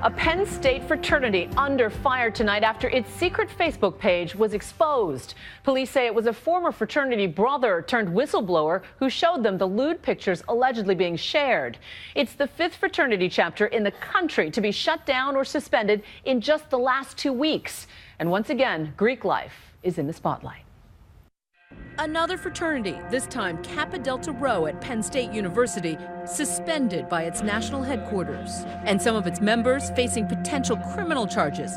A Penn State fraternity under fire tonight after its secret Facebook page was exposed. Police say it was a former fraternity brother turned whistleblower who showed them the lewd pictures allegedly being shared. It's the 5th fraternity chapter in the country to be shut down or suspended in just the last 2 weeks. And once again, Greek life is in the spotlight. Another fraternity, this time Kappa Delta Rho at Penn State University, suspended by its national headquarters. And some of its members facing potential criminal charges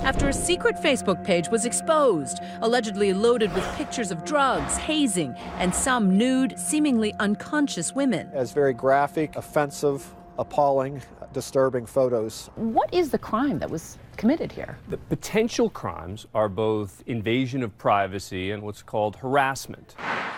after a secret Facebook page was exposed, allegedly loaded with pictures of drugs, hazing, and some nude, seemingly unconscious women. As very graphic, offensive, appalling, disturbing photos. What is the crime that was committed here? The potential crimes are both invasion of privacy and what's called harassment.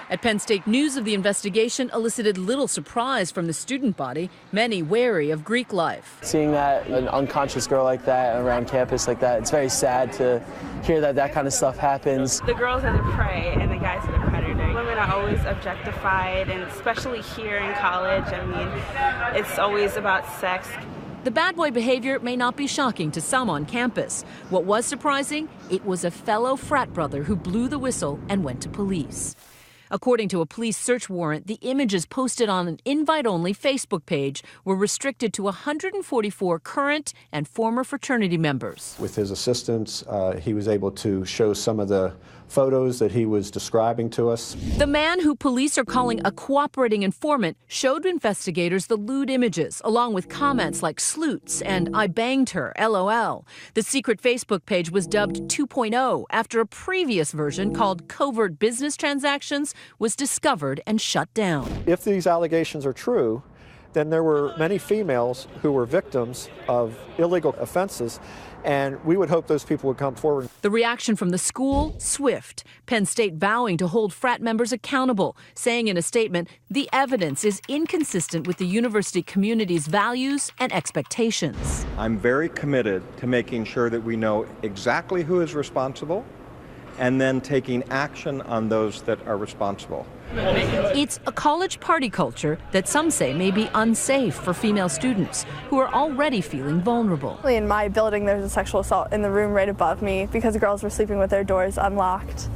At Penn State, news of the investigation elicited little surprise from the student body, many wary of Greek life. Seeing that, an unconscious girl like that around campus like that, it's very sad to hear that that kind of stuff happens. The girls are the prey and the guys are the predator. Women are always objectified, and especially here in college, I mean, it's always about sex. The bad boy behavior may not be shocking to some on campus. What was surprising, it was a fellow frat brother who blew the whistle and went to police. According to a police search warrant, the images posted on an invite-only Facebook page were restricted to 144 current and former fraternity members. With his assistance, he was able to show some of the photos that he was describing to us. The man who police are calling a cooperating informant showed investigators the lewd images, along with comments like sleuths and I banged her, LOL. The secret Facebook page was dubbed 2.0 after a previous version called Covert Business Transactions was discovered and shut down. If these allegations are true, then there were many females who were victims of illegal offenses, and we would hope those people would come forward. The reaction from the school, swift. Penn State vowing to hold frat members accountable, saying in a statement, the evidence is inconsistent with the university community's values and expectations. I'm very committed to making sure that we know exactly who is responsible and then taking action on those that are responsible. It's a college party culture that some say may be unsafe for female students who are already feeling vulnerable. In my building, there's a sexual assault in the room right above me because the girls were sleeping with their doors unlocked.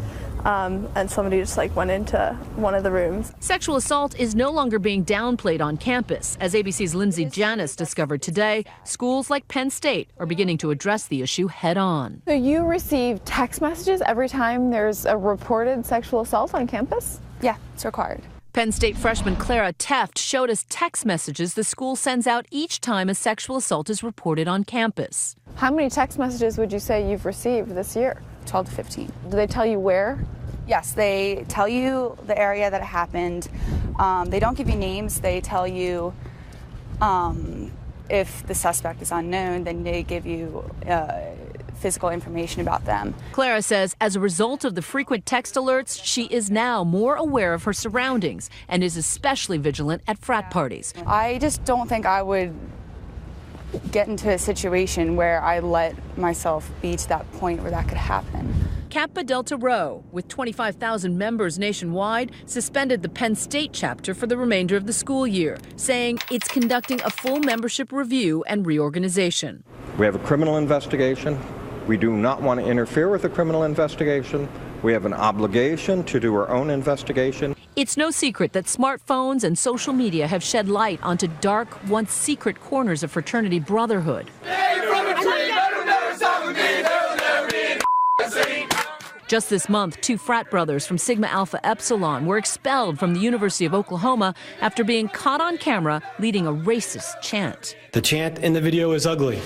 And somebody just went into one of the rooms. Sexual assault is no longer being downplayed on campus. As ABC's Lindsay Janis discovered today, schools like Penn State are beginning to address the issue head on. So you receive text messages every time there's a reported sexual assault on campus? Yeah, it's required. Penn State freshman Clara Teft showed us text messages the school sends out each time a sexual assault is reported on campus. How many text messages would you say you've received this year? 12 to 15. Do they tell you where? Yes, they tell you the area that it happened. They don't give you names. They tell you if the suspect is unknown, then they give you physical information about them. Clara says as a result of the frequent text alerts, she is now more aware of her surroundings and is especially vigilant at frat parties. I just don't think I would get into a situation where I let myself be to that point where that could happen. Kappa Delta Rho, with 25,000 members nationwide, suspended the Penn State chapter for the remainder of the school year, saying it's conducting a full membership review and reorganization. We have a criminal investigation. We do not want to interfere with the criminal investigation. We have an obligation to do our own investigation. It's no secret that smartphones and social media have shed light onto dark, once secret corners of fraternity brotherhood. Just this month, 2 frat brothers from Sigma Alpha Epsilon were expelled from the University of Oklahoma after being caught on camera leading a racist chant. The chant in the video is ugly.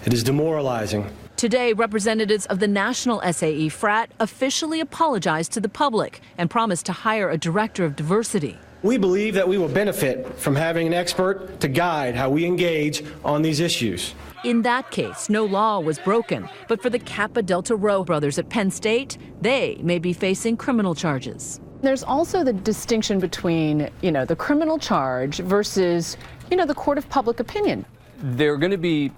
It is demoralizing. Today, representatives of the national SAE frat officially apologized to the public and promised to hire a director of diversity. We believe that we will benefit from having an expert to guide how we engage on these issues. In that case, no law was broken, but for the Kappa Delta Rho brothers at Penn State, they may be facing criminal charges. There's also the distinction between, the criminal charge versus, the court of public opinion. There are going to be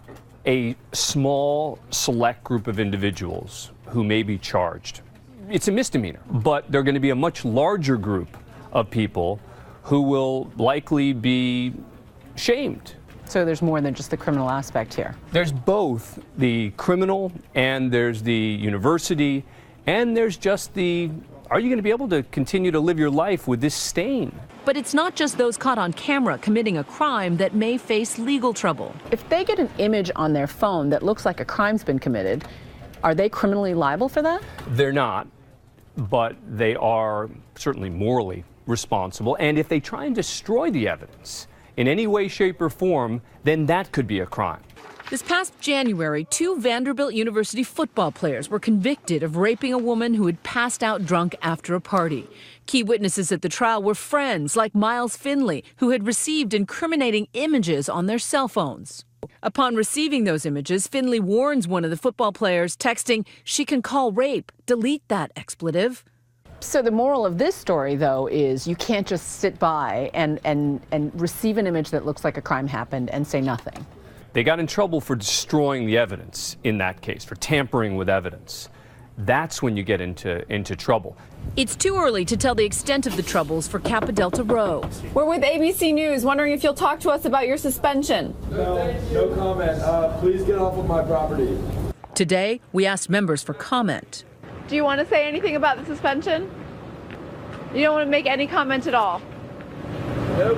a small, select group of individuals who may be charged. It's a misdemeanor, but there are going to be a much larger group of people who will likely be shamed So there's more than just the criminal aspect here. There's both the criminal, and there's the university, and there's just the, are you going to be able to continue to live your life with this stain? But it's not just those caught on camera committing a crime that may face legal trouble. If they get an image on their phone that looks like a crime's been committed, are they criminally liable for that? They're not, but they are certainly morally responsible. And if they try and destroy the evidence in any way, shape, or form, then that could be a crime. This past January, 2 Vanderbilt University football players were convicted of raping a woman who had passed out drunk after a party. Key witnesses at the trial were friends like Miles Finley, who had received incriminating images on their cell phones. Upon receiving those images, Finley warns one of the football players, texting, "She can call rape. Delete that expletive." So the moral of this story, though, is you can't just sit by and receive an image that looks like a crime happened and say nothing. They got in trouble for destroying the evidence in that case, for tampering with evidence. That's when you get into trouble. It's too early to tell the extent of the troubles for Kappa Delta Rho. We're with ABC News, wondering if you'll talk to us about your suspension. No comment. Please get off of my property. Today, we asked members for comment. Do you want to say anything about the suspension? You don't want to make any comment at all? Nope.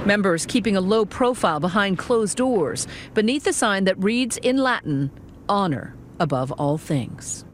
Members keeping a low profile behind closed doors, beneath a sign that reads in Latin, "Honor above all things."